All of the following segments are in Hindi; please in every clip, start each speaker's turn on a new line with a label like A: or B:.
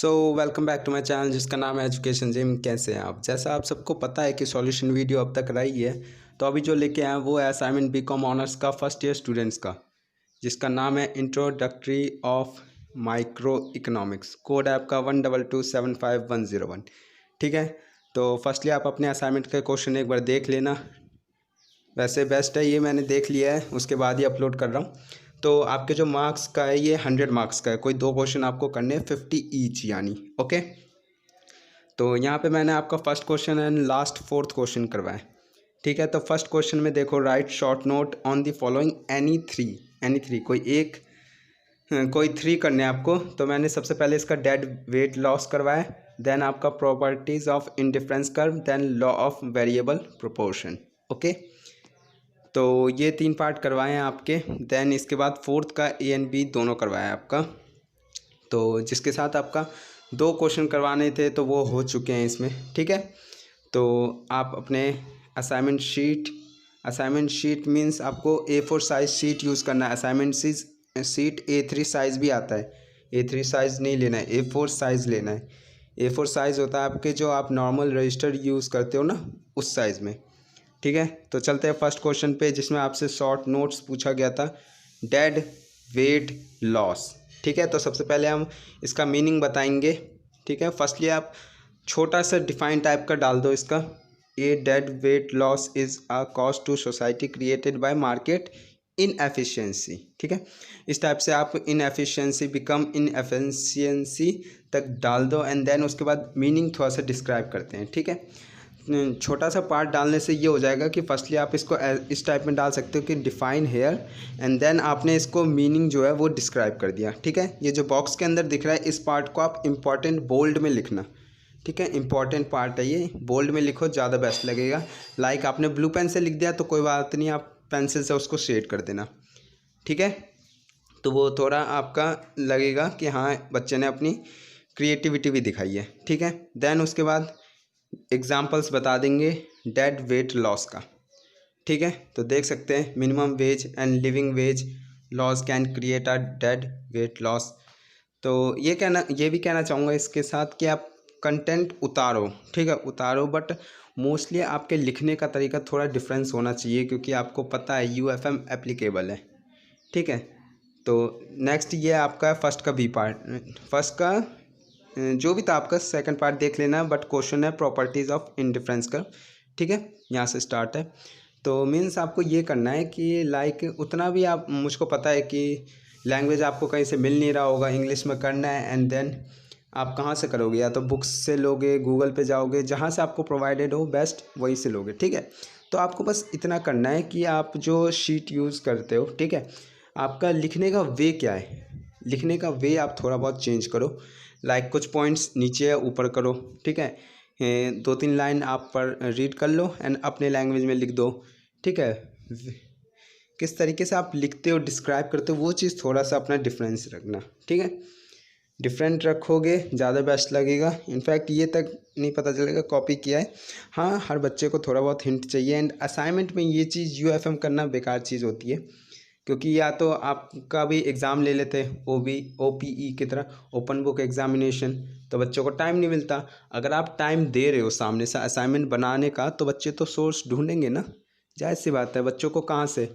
A: Welcome back to my channel जिसका नाम है एजुकेशन जिम। कैसे हैं आप? जैसा आप सबको पता है कि सॉल्यूशन वीडियो अब तक रही है, तो अभी जो लेके आए हैं वो है असाइनमेंट बीकॉम ऑनर्स का फर्स्ट ईयर स्टूडेंट्स का, जिसका नाम है introductory of micro economics. Code है आपका 122750101। ठीक है, तो फर्स्टली आप अपने असाइनमेंट का क्वेश्चन एक बार देख लेना। वैसे बेस्ट है, ये मैंने देख लिया है, उसके बाद ही अपलोड कर रहा हूँ। तो आपके जो मार्क्स का है ये 100 मार्क्स का है। कोई 2 क्वेश्चन आपको करने हैं 50 ईच यानी। ओके, तो यहाँ पे मैंने आपका first question and last fourth question करवाया। ठीक है, तो फर्स्ट क्वेश्चन में देखो, write short note on the following any three कोई थ्री करने हैं आपको। तो मैंने सबसे पहले इसका डेड वेट लॉस करवाया, देन आपका properties of indifference curve, then law of variable proportion. Okay, तो ये 3 पार्ट करवाए हैं आपके। देन इसके बाद फोर्थ का ए एंड बी दोनों करवाया है आपका। तो जिसके साथ आपका 2 क्वेश्चन करवाने थे तो वो हो चुके हैं इसमें। ठीक है, तो आप अपने असाइनमेंट शीट मीन्स आपको A4 साइज़ शीट यूज़ करना है। असाइनमेंट शीट A3 साइज़ भी आता है, A3 साइज़ नहीं लेना है, A4 साइज़ लेना है। A4 साइज़ होता है आपके जो आप नॉर्मल रजिस्टर यूज़ करते हो ना, उस साइज़ में। ठीक है, तो चलते हैं फर्स्ट क्वेश्चन पे, जिसमें आपसे शॉर्ट नोट्स पूछा गया था, डेड वेट लॉस। ठीक है, तो सबसे पहले हम इसका मीनिंग बताएंगे। ठीक है, फर्स्टली आप छोटा सा डिफाइन टाइप का डाल दो इसका। A dead weight loss is a cost to society created by market inefficiency. ठीक है, इस टाइप से आप इनएफिशिएंसी बिकम इनएफिशिएंसी तक डाल दो, एंड देन उसके बाद मीनिंग थोड़ा सा डिस्क्राइब करते हैं। ठीक है, छोटा सा पार्ट डालने से ये हो जाएगा कि फर्स्टली आप इसको इस टाइप में डाल सकते हो कि डिफाइन हेयर, एंड देन आपने इसको मीनिंग जो है वो डिस्क्राइब कर दिया। ठीक है, ये जो बॉक्स के अंदर दिख रहा है इस पार्ट को आप इम्पॉर्टेंट बोल्ड में लिखना। ठीक है, इंपॉर्टेंट पार्ट है ये, बोल्ड में लिखो, ज़्यादा बेस्ट लगेगा। लाइक आपने ब्लू पेन से लिख दिया तो कोई बात नहीं, आप पेंसिल से उसको शेड कर देना। ठीक है, तो वो थोड़ा आपका लगेगा कि हाँ बच्चे ने अपनी क्रिएटिविटी भी दिखाई है। ठीक है, देन उसके बाद एग्जाम्पल्स बता देंगे डेड वेट लॉस का। ठीक है, तो देख सकते हैं, minimum wage and living veg loss can create a dead weight loss. तो ये भी कहना चाहूँगा इसके साथ कि आप कंटेंट उतारो। ठीक है, उतारो, बट मोस्टली आपके लिखने का तरीका थोड़ा डिफरेंस होना चाहिए, क्योंकि आपको पता है UFM एप्लीकेबल है। ठीक है, तो नेक्स्ट ये आपका फर्स्ट का बी पार्ट, फर्स्ट का जो भी था आपका सेकंड पार्ट देख लेना, बट क्वेश्चन है प्रॉपर्टीज़ ऑफ इंडिफरेंस का। ठीक है, यहाँ से स्टार्ट है। तो मीन्स आपको ये करना है कि लाइक उतना भी आप, मुझको पता है कि लैंग्वेज आपको कहीं से मिल नहीं रहा होगा, इंग्लिश में करना है, एंड देन आप कहाँ से करोगे? या तो बुक्स से लोगे, गूगल पे जाओगे, जहाँ से आपको प्रोवाइडेड हो बेस्ट वहीं से लोगे। ठीक है, तो आपको बस इतना करना है कि आप जो शीट यूज़ करते हो, ठीक है, आपका लिखने का वे क्या है, लिखने का वे आप थोड़ा बहुत चेंज करो। लाइक कुछ पॉइंट्स नीचे या ऊपर करो। ठीक है, 2-3 लाइन आप पर रीड कर लो एंड अपने लैंग्वेज में लिख दो। ठीक है, किस तरीके से आप लिखते हो, डिस्क्राइब करते हो, वो चीज़ थोड़ा सा अपना डिफरेंस रखना। ठीक है, डिफरेंट रखोगे ज़्यादा बेस्ट लगेगा। इनफैक्ट ये तक नहीं पता चलेगा कॉपी किया है। हाँ, हर बच्चे को थोड़ा बहुत हिंट चाहिए, एंड असाइनमेंट में ये चीज़ UFM करना बेकार चीज़ होती है, क्योंकि या तो आपका भी एग्ज़ाम ले लेते OPE की तरह, ओपन बुक एग्जामिनेशन, तो बच्चों को टाइम नहीं मिलता। अगर आप टाइम दे रहे हो सामने से असाइनमेंट बनाने का, तो बच्चे तो सोर्स ढूंढेंगे ना, जाहिर सी बात है। बच्चों को कहाँ से,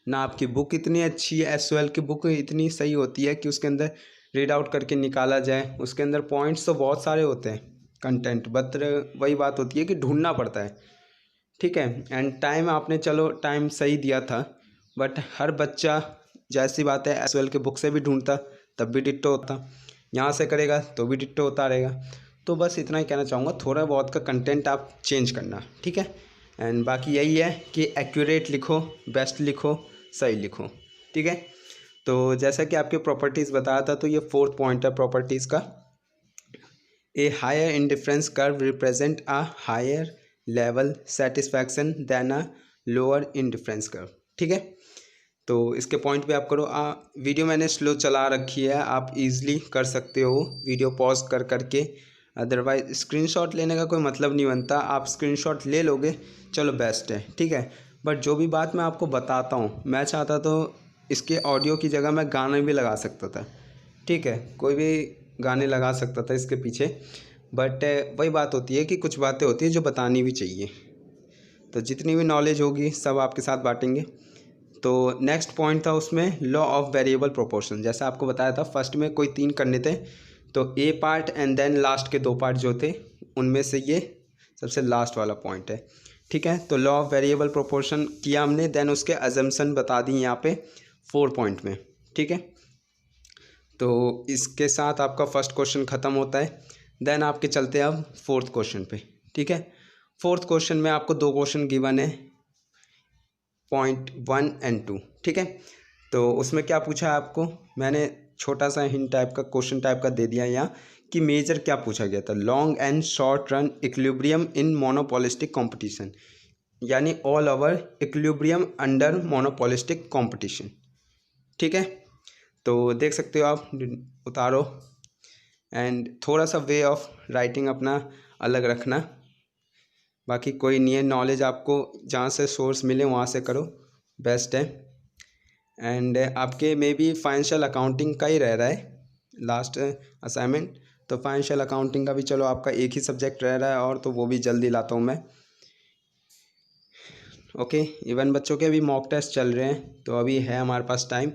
A: ना आपकी बुक इतनी अच्छी है, SOL की बुक इतनी सही होती है कि उसके अंदर रीड आउट करके निकाला जाए, उसके अंदर पॉइंट्स तो बहुत सारे होते हैं, कंटेंट, बट वही बात होती है कि ढूंढना पड़ता है। ठीक है, एंड टाइम आपने, चलो टाइम सही दिया था, बट हर बच्चा, जैसी बात है, SOL के बुक से भी ढूंढता तब भी डिट्टो होता, यहाँ से करेगा तो भी डिट्टो होता रहेगा। तो बस इतना ही कहना चाहूँगा, थोड़ा बहुत का कंटेंट आप चेंज करना। ठीक है, एंड बाकी यही है कि एक्यूरेट लिखो, बेस्ट लिखो, सही लिखो। ठीक है, तो जैसा कि आपके प्रॉपर्टीज़ बताया था, तो ये फोर्थ पॉइंट है प्रॉपर्टीज़ का। A higher indifference curve represent a higher level satisfaction than a lower indifference curve. ठीक है, तो इसके पॉइंट पे आप करो। वीडियो मैंने स्लो चला रखी है, आप इजीली कर सकते हो वीडियो पॉज कर करके, अदरवाइज स्क्रीनशॉट लेने का कोई मतलब नहीं बनता। आप स्क्रीनशॉट ले लोगे, चलो बेस्ट है। ठीक है, बट जो भी बात मैं आपको बताता हूँ, मैं चाहता तो इसके ऑडियो की जगह मैं गाना भी लगा सकता था। ठीक है, कोई भी गाने लगा सकता था इसके पीछे, बट वही बात होती है कि कुछ बातें होती है जो बतानी भी चाहिए। तो जितनी भी नॉलेज होगी सब आपके साथ बांटेंगे। तो नेक्स्ट पॉइंट था उसमें लॉ ऑफ वेरिएबल प्रोपोर्शन। जैसा आपको बताया था फर्स्ट में कोई 3 करने थे, तो ए पार्ट एंड देन लास्ट के 2 पार्ट जो थे उनमें से ये सबसे लास्ट वाला पॉइंट है। ठीक है, तो लॉ ऑफ वेरिएबल प्रोपोर्शन किया हमने, देन उसके अजम्पशन बता दी यहाँ पे 4 पॉइंट में। ठीक है, तो इसके साथ आपका फर्स्ट क्वेश्चन ख़त्म होता है। देन आपके चलते हैं अब फोर्थ क्वेश्चन पे। ठीक है, फोर्थ क्वेश्चन में आपको 2 क्वेश्चन गिवन है, पॉइंट 1 एंड 2। ठीक है, तो उसमें क्या पूछा है आपको, मैंने छोटा सा हिंट टाइप का क्वेश्चन टाइप का दे दिया यहाँ कि मेजर क्या पूछा गया था, long and short run equilibrium in monopolistic competition, यानी all over equilibrium under monopolistic competition. ठीक है, तो देख सकते हो आप, उतारो एंड थोड़ा सा वे ऑफ राइटिंग अपना अलग रखना, बाकी कोई नहीं है, नॉलेज आपको जहाँ से सोर्स मिले वहाँ से करो, बेस्ट है। एंड आपके मे बी फाइनेंशियल अकाउंटिंग का ही रह रहा है लास्ट असाइनमेंट, तो फाइनेंशियल अकाउंटिंग का भी चलो आपका एक ही सब्जेक्ट रह रहा है, और तो वो भी जल्दी लाता हूँ मैं। ओके, इवन बच्चों के भी मॉक टेस्ट चल रहे हैं, तो अभी है हमारे पास टाइम।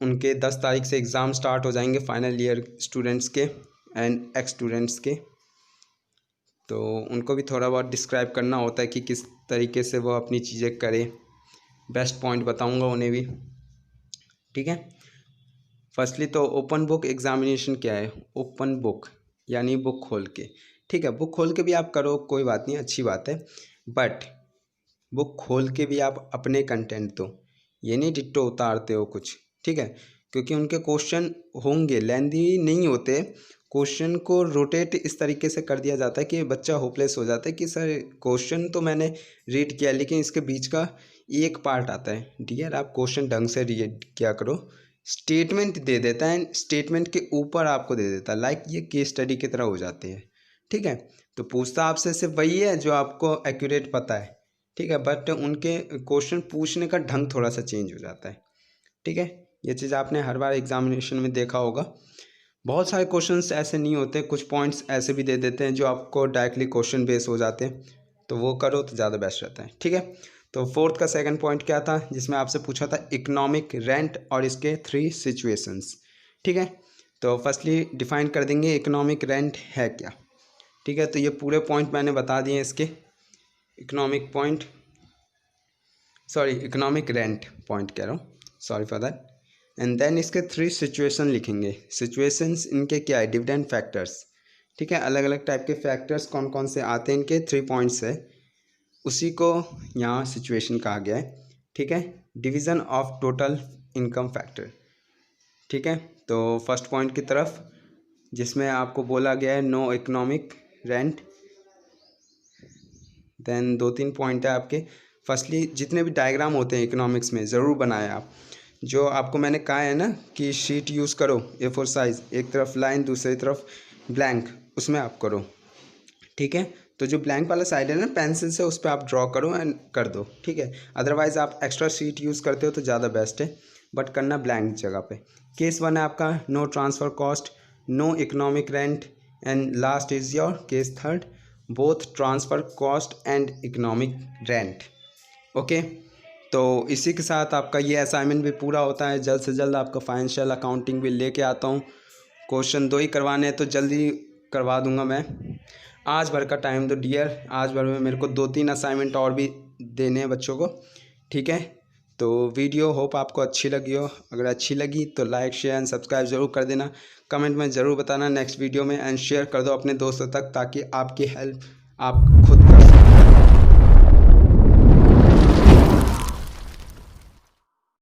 A: उनके 10 तारीख से एग्ज़ाम स्टार्ट हो जाएंगे फाइनल ईयर स्टूडेंट्स के एंड एक्स स्टूडेंट्स के, तो उनको भी थोड़ा बहुत डिस्क्राइब करना होता है कि किस तरीके से वो अपनी चीज़ें करें, बेस्ट पॉइंट बताऊंगा उन्हें भी। ठीक है, फर्स्टली तो ओपन बुक एग्जामिनेशन क्या है, ओपन बुक यानी बुक खोल के। ठीक है, बुक खोल के भी आप करो, कोई बात नहीं, अच्छी बात है, बट बुक खोल के भी आप अपने कंटेंट दो, ये नहीं डिट्टो उतारते हो कुछ। ठीक है, क्योंकि उनके क्वेश्चन होंगे लेंदी नहीं होते, क्वेश्चन को रोटेट इस तरीके से कर दिया जाता है कि बच्चा होपलेस हो जाता है कि सर क्वेश्चन तो मैंने रीड किया लेकिन इसके बीच का एक पार्ट आता है। डियर, आप क्वेश्चन ढंग से रीड किया करो, स्टेटमेंट दे देता है, स्टेटमेंट के ऊपर आपको दे देता है, लाइक ये केस स्टडी की तरह हो जाते हैं। ठीक है, तो पूछता आपसे सिर्फ वही है जो आपको एक्यूरेट पता है। ठीक है, बट उनके क्वेश्चन पूछने का ढंग थोड़ा सा चेंज हो जाता है। ठीक है, ये चीज़ आपने हर बार एग्जामिनेशन में देखा होगा, बहुत सारे क्वेश्चंस ऐसे नहीं होते, कुछ पॉइंट्स ऐसे भी दे देते हैं जो आपको डायरेक्टली क्वेश्चन बेस हो जाते हैं, तो वो करो तो ज़्यादा बेस्ट रहता है। ठीक है, तो फोर्थ का सेकंड पॉइंट क्या था जिसमें आपसे पूछा था इकोनॉमिक रेंट और इसके 3 सिचुएशंस। ठीक है, तो फर्स्टली डिफाइन कर देंगे इकोनॉमिक रेंट है क्या। ठीक है, तो ये पूरे पॉइंट मैंने बता दिए इसके, इकोनॉमिक रेंट पॉइंट कह रहा हूँ, sorry for that. And then इसके 3 सिचुएशन लिखेंगे, सिचुएशंस इनके क्या है, डिविडेंड फैक्टर्स। ठीक है, अलग अलग टाइप के फैक्टर्स कौन कौन से आते हैं, इनके 3 पॉइंट्स है, उसी को यहाँ सिचुएशन कहा गया है। ठीक है, division of total income factor. ठीक है, तो फर्स्ट पॉइंट की तरफ जिसमें आपको बोला गया है no economic rent, then 2-3 point है आपके। फर्स्टली जितने भी डायग्राम होते हैं इकोनॉमिक्स में ज़रूर बनाए आप, जो आपको मैंने कहा है ना कि शीट यूज़ करो A4 साइज़, एक तरफ लाइन दूसरी तरफ ब्लैंक, उसमें आप करो। ठीक है, तो जो ब्लैंक वाला साइड है ना पेंसिल से, उस पर आप ड्रॉ करो एंड कर दो। ठीक है, अदरवाइज़ आप एक्स्ट्रा शीट यूज़ करते हो तो ज़्यादा बेस्ट है, बट करना ब्लैंक जगह पे। केस 1 है आपका no transfer cost, no economic rent, and last is your case 3 both transfer cost and economic rent. Okay, तो इसी के साथ आपका ये असाइनमेंट भी पूरा होता है। जल्द से जल्द आपका फाइनेंशियल अकाउंटिंग भी लेके आता हूँ, क्वेश्चन 2 ही करवाने हैं तो जल्दी करवा दूंगा मैं। आज भर का टाइम दो डियर, आज भर में मेरे को 2-3 असाइनमेंट और भी देने हैं बच्चों को। ठीक है, तो वीडियो होप आपको अच्छी लगी हो, अगर अच्छी लगी तो लाइक शेयर एंड सब्सक्राइब ज़रूर कर देना, कमेंट में ज़रूर बताना नेक्स्ट वीडियो में, एंड शेयर कर दो अपने दोस्तों तक ताकि आपकी हेल्प आप खुद कर